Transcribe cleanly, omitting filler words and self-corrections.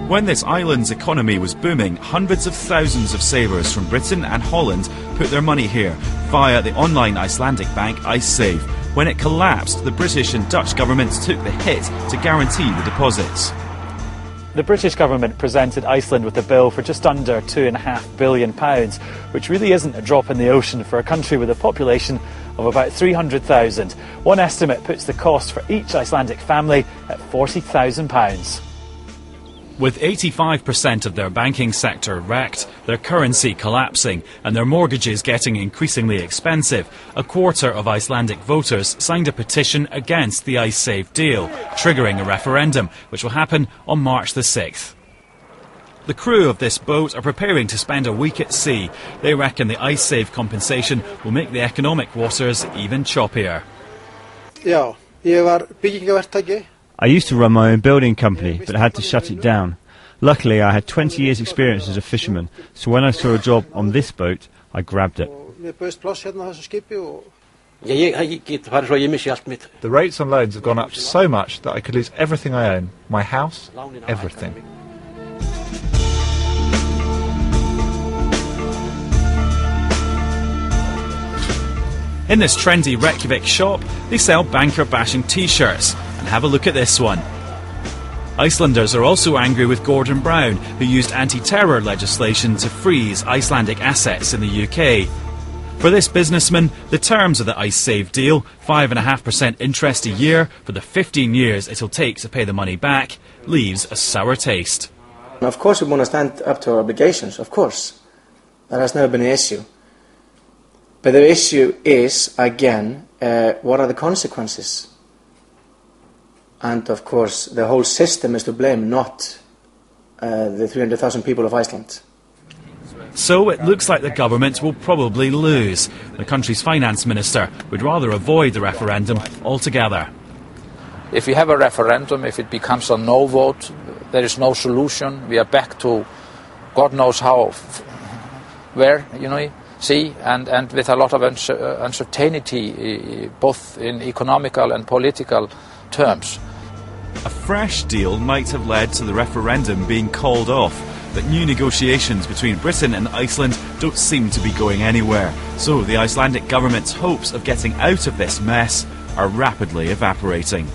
When this island's economy was booming, hundreds of thousands of savers from Britain and Holland put their money here via the online Icelandic bank Icesave. When it collapsed, the British and Dutch governments took the hit to guarantee the deposits. The British government presented Iceland with a bill for just under £2.5 billion, which really isn't a drop in the ocean for a country with a population of about 300,000. One estimate puts the cost for each Icelandic family at £40,000. With 85% of their banking sector wrecked, their currency collapsing and their mortgages getting increasingly expensive, a quarter of Icelandic voters signed a petition against the Icesave deal, triggering a referendum, which will happen on March the 6th. The crew of this boat are preparing to spend a week at sea. They reckon the Icesave compensation will make the economic waters even choppier. Já, ég var byggingaverktaki. I used to run my own building company, but I had to shut it down. Luckily, I had 20 years' experience as a fisherman, so when I saw a job on this boat, I grabbed it. The rates on loans have gone up so much that I could lose everything I own, my house, everything. In this trendy Reykjavik shop, they sell banker-bashing t-shirts. And have a look at this one. Icelanders are also angry with Gordon Brown, who used anti-terror legislation to freeze Icelandic assets in the UK. For this businessman, the terms of the Icesave deal, 5.5% interest a year for the 15 years it'll take to pay the money back, leaves a sour taste. Of course we want to stand up to our obligations, of course. That has never been an issue. But the issue is, again, what are the consequences? And of course, the whole system is to blame, not the 300,000 people of Iceland. So it looks like the government will probably lose. The country's finance minister would rather avoid the referendum altogether. If we have a referendum, if it becomes a no vote, there is no solution. We are back to God knows how, where, sea, and with a lot of uncertainty, both in economical and political terms. A fresh deal might have led to the referendum being called off, but new negotiations between Britain and Iceland don't seem to be going anywhere. So the Icelandic government's hopes of getting out of this mess are rapidly evaporating.